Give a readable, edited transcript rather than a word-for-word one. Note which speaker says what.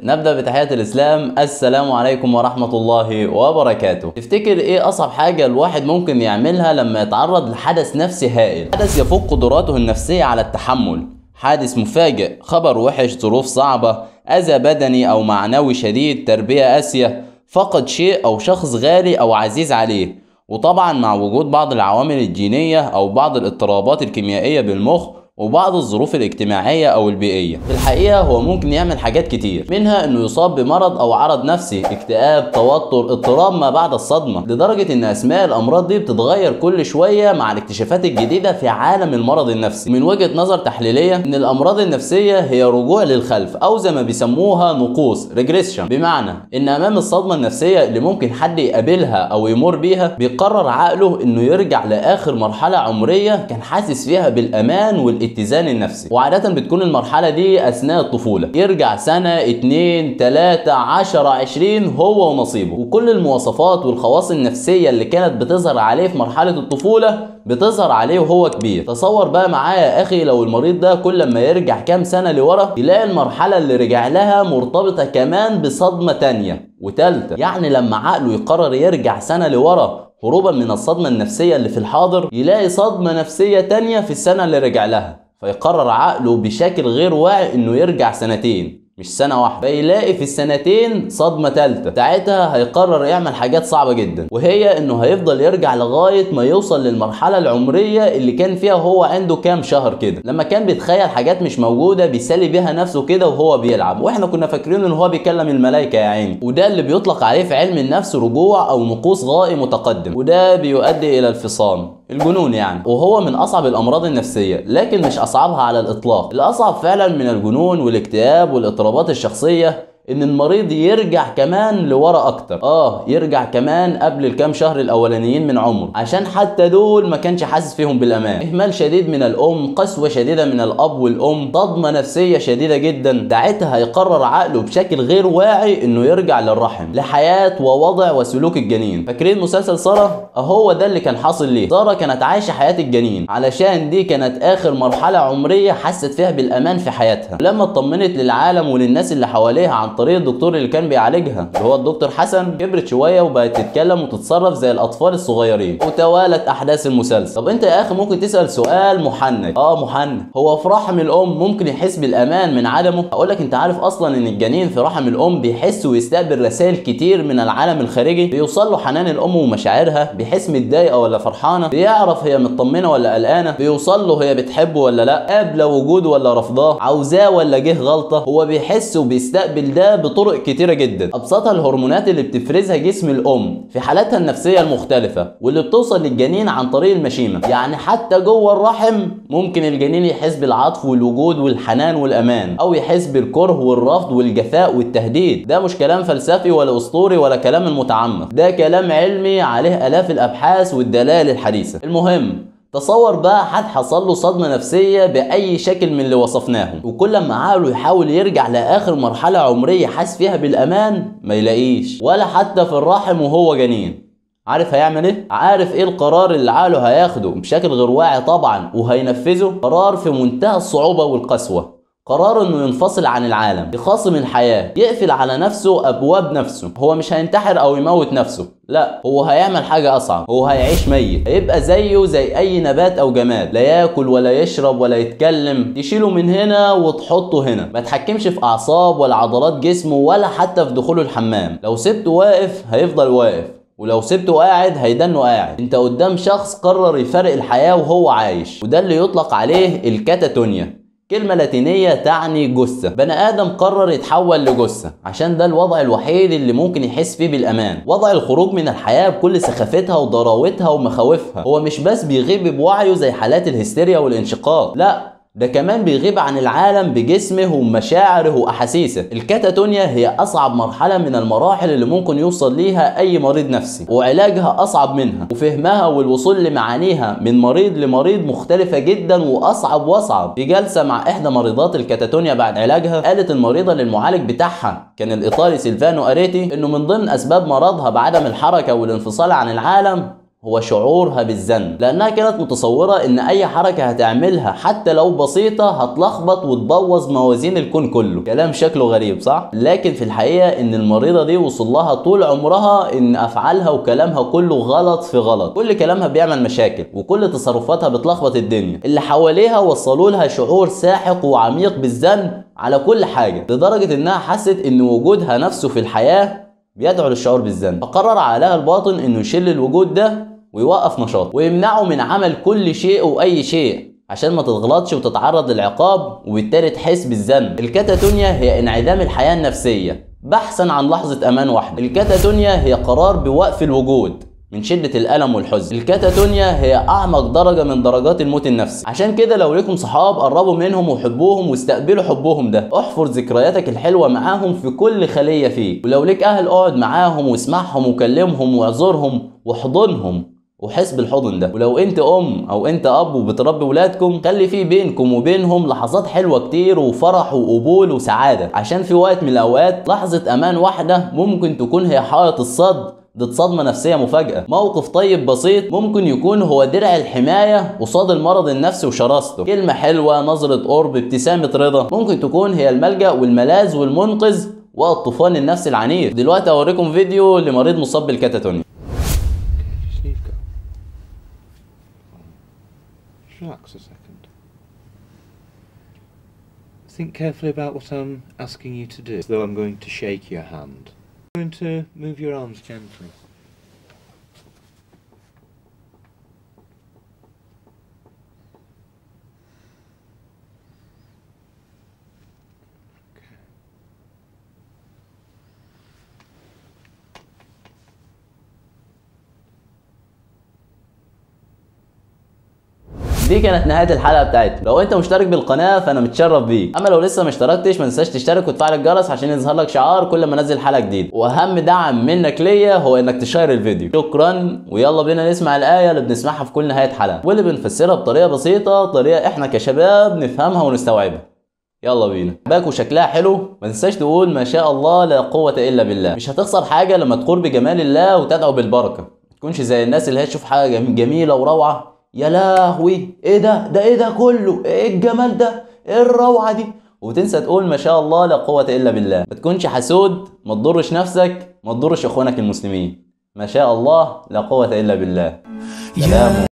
Speaker 1: نبدأ بتحية الإسلام. السلام عليكم ورحمة الله وبركاته. تفتكر إيه أصعب حاجة الواحد ممكن يعملها لما يتعرض لحدث نفسي هائل؟ حدث يفوق قدراته النفسية على التحمل، حادث مفاجئ، خبر وحش، ظروف صعبة، أذى بدني أو معنوي شديد، تربية قاسية، فقد شيء أو شخص غالي أو عزيز عليه. وطبعا مع وجود بعض العوامل الجينية أو بعض الاضطرابات الكيميائية بالمخ وبعض الظروف الاجتماعية أو البيئية. في الحقيقة هو ممكن يعمل حاجات كتير، منها إنه يصاب بمرض أو عرض نفسي، اكتئاب، توتر، اضطراب ما بعد الصدمة، لدرجة إن أسماء الأمراض دي بتتغير كل شوية مع الاكتشافات الجديدة في عالم المرض النفسي. من وجهة نظر تحليلية إن الأمراض النفسية هي رجوع للخلف، أو زي ما بيسموها نقوص ريجريشن، بمعنى إن أمام الصدمة النفسية اللي ممكن حد يقابلها أو يمر بيها بيقرر عقله إنه يرجع لآخر مرحلة عمرية كان حاسس فيها بالأمان والاتزان النفسي. وعادة بتكون المرحلة دي أثناء الطفولة، يرجع سنة 2 3 10 20 هو ونصيبه، وكل المواصفات والخواص النفسية اللي كانت بتظهر عليه في مرحلة الطفولة بتظهر عليه وهو كبير. تصور بقى معايا يا أخي لو المريض ده كل ما يرجع كام سنة لورا يلاقي المرحلة اللي رجع لها مرتبطة كمان بصدمة تانية وتالتة. يعني لما عقله يقرر يرجع سنة لورا هروبا من الصدمة النفسية اللي في الحاضر، يلاقي صدمة نفسية تانية في السنة اللي رجع لها، فيقرر عقله بشكل غير واعي انه يرجع سنتين مش سنة واحدة، فيلاقي في السنتين صدمة تالتة. ساعتها هيقرر يعمل حاجات صعبة جدا، وهي انه هيفضل يرجع لغاية ما يوصل للمرحلة العمرية اللي كان فيها هو عنده كام شهر كده، لما كان بيتخيل حاجات مش موجودة بيسلي بيها نفسه كده وهو بيلعب، واحنا كنا فاكرين ان هو بيكلم الملائكة يا عيني. وده اللي بيطلق عليه في علم النفس رجوع او نقوص غائي متقدم، وده بيؤدي الى الفصام، الجنون يعني. وهو من اصعب الامراض النفسيه، لكن مش اصعبها على الاطلاق. الاصعب فعلا من الجنون والاكتئاب والاضطرابات الشخصيه ان المريض يرجع كمان لورا اكتر، يرجع كمان قبل الكام شهر الاولانيين من عمره، عشان حتى دول ما كانش حاسس فيهم بالامان. اهمال شديد من الام، قسوه شديده من الاب والام، صدمه نفسيه شديده جدا. ساعتها هيقرر عقله بشكل غير واعي انه يرجع للرحم، لحياه ووضع وسلوك الجنين. فاكرين مسلسل ساره؟ هو ده اللي كان حاصل ليه. ساره كانت عايشه حياه الجنين علشان دي كانت اخر مرحله عمريه حست فيها بالامان في حياتها. لما اطمنت للعالم وللناس اللي حواليها عن طريق الدكتور اللي كان بيعالجها اللي هو الدكتور حسن، كبرت شويه وبقت تتكلم وتتصرف زي الاطفال الصغيرين، وتوالت احداث المسلسل. طب انت يا اخي ممكن تسال سؤال محنك، محنك، هو في رحم الام ممكن يحس بالامان من عدمه؟ اقول لك، انت عارف اصلا ان الجنين في رحم الام بيحس ويستقبل رسائل كتير من العالم الخارجي، بيوصل له حنان الام ومشاعرها، بيحس متضايقه ولا فرحانه، بيعرف هي مطمنه ولا قلقانه، بيوصل له هي بتحبه ولا لا، قابله وجوده ولا رفضاه، عاوزاه ولا جه غلطه. هو بيحس وبيستقبل ده بطرق كتيرة جدا، ابسطها الهرمونات اللي بتفرزها جسم الام في حالاتها النفسية المختلفة، واللي بتوصل للجنين عن طريق المشيمة. يعني حتى جوه الرحم ممكن الجنين يحس بالعطف والوجود والحنان والامان، او يحس بالكره والرفض والجفاء والتهديد. ده مش كلام فلسفي ولا اسطوري ولا كلام المتعمق، ده كلام علمي عليه الاف الابحاث والدلائل الحديثة. المهم، تصور بقى حد حصل له صدمة نفسية بأي شكل من اللي وصفناهم، وكل ما عقله يحاول يرجع لآخر مرحلة عمرية حس فيها بالأمان ما يلاقيش، ولا حتى في الرحم وهو جنين. عارف هيعمل ايه؟ عارف ايه القرار اللي عقله هياخده بشكل غير واعي طبعا وهينفذه؟ قرار في منتهى الصعوبة والقسوة، قرار انه ينفصل عن العالم، يخاصم الحياة، يقفل على نفسه ابواب نفسه. هو مش هينتحر او يموت نفسه، لا، هو هيعمل حاجة اصعب، هو هيعيش ميت، هيبقى زيه زي اي نبات او جماد، لا ياكل ولا يشرب ولا يتكلم، تشيله من هنا وتحطه هنا، ما تحكمش في اعصاب ولا عضلات جسمه ولا حتى في دخوله الحمام. لو سبته واقف هيفضل واقف، ولو سبته قاعد هيدنه قاعد. انت قدام شخص قرر يفارق الحياة وهو عايش، وده اللي يطلق عليه الكاتاتونيا، كلمة لاتينية تعني جثة. بني آدم قرر يتحول لجثة عشان ده الوضع الوحيد اللي ممكن يحس فيه بالأمان، وضع الخروج من الحياة بكل سخافتها وضراوتها ومخاوفها. هو مش بس بيغيب بوعيه زي حالات الهستيريا والانشقاق، لا، ده كمان بيغيب عن العالم بجسمه ومشاعره وأحاسيسه. الكاتاتونيا هي أصعب مرحلة من المراحل اللي ممكن يوصل ليها أي مريض نفسي، وعلاجها أصعب منها، وفهمها والوصول لمعانيها من مريض لمريض مختلفة جدا وأصعب وأصعب. في جلسة مع إحدى مريضات الكاتاتونيا بعد علاجها، قالت المريضة للمعالج بتاعها كان الإيطالي سيلفانو أريتي إنه من ضمن أسباب مرضها بعدم الحركة والانفصال عن العالم هو شعورها بالذنب، لانها كانت متصورة ان اي حركة هتعملها حتى لو بسيطة هتلخبط وتبوظ موازين الكون كله. كلام شكله غريب صح؟ لكن في الحقيقة ان المريضة دي وصل لها طول عمرها ان افعالها وكلامها كله غلط في غلط، كل كلامها بيعمل مشاكل وكل تصرفاتها بتلخبط الدنيا. اللي حواليها وصلوا لها شعور ساحق وعميق بالذنب على كل حاجة، لدرجة انها حست ان وجودها نفسه في الحياة بيدعو للشعور بالذنب. فقرر عقلها الباطن انه يشيل الوجود ده ويوقف نشاطه ويمنعه من عمل كل شيء واي شيء عشان ما تتغلطش وتتعرض للعقاب وبالتالي تحس بالذنب. الكاتاتونيا هي انعدام الحياة النفسية بحثا عن لحظة امان واحدة. الكاتاتونيا هي قرار بوقف الوجود من شدة الألم والحزن. الكاتاتونيا هي أعمق درجة من درجات الموت النفسي. عشان كده لو ليكم صحاب قربوا منهم وحبوهم واستقبلوا حبهم ده، احفر ذكرياتك الحلوة معاهم في كل خلية فيك. ولو ليك أهل اقعد معاهم واسمعهم وكلمهم واعذرهم واحضنهم وحس بالحضن ده. ولو انت ام او انت اب وبتربي ولادكم، خلي في بينكم وبينهم لحظات حلوه كتير وفرح وقبول وسعاده، عشان في وقت من الاوقات لحظه امان واحده ممكن تكون هي حائط الصد ضد صدمة نفسية مفاجأة. موقف طيب بسيط ممكن يكون هو درع الحماية قصاد المرض النفسي وشراسته. كلمة حلوة، نظرة قرب، ابتسامة رضا ممكن تكون هي الملجأ والملاذ والمنقذ وقت الطوفان النفسي العنيف. دلوقتي اوريكم فيديو لمريض مصاب بالكاتاتونيا.
Speaker 2: Relax a second. Think carefully about what I'm asking you to do, as though I'm going to shake your hand. I'm going to move your arms gently.
Speaker 1: دي كانت نهايه الحلقه بتاعتنا. لو انت مشترك بالقناه فانا متشرف بيك، اما لو لسه ما اشتركتش ما تنساش تشترك وتفعل الجرس عشان يظهر لك شعار كل ما انزل حلقه جديده. واهم دعم منك ليا هو انك تشير الفيديو. شكرا، ويلا بينا نسمع الايه اللي بنسمعها في كل نهايه حلقه واللي بنفسرها بطريقه بسيطه، طريقه احنا كشباب نفهمها ونستوعبها. يلا بينا. باك وشكلها حلو، ما تنساش تقول ما شاء الله لا قوه الا بالله. مش هتخسر حاجه لما تقر بجمال الله وتدعو بالبركه. ما تكونش زي الناس اللي هي تشوف حاجه جميله وروعه، يا لهوي ايه ده ايه ده كله، ايه الجمال ده، ايه الروعه دي، وتنسى تقول ما شاء الله لا قوه الا بالله. ما تكونش حسود، ما تضرش نفسك، ما تضرش اخوانك المسلمين. ما شاء الله لا قوه الا بالله. سلام.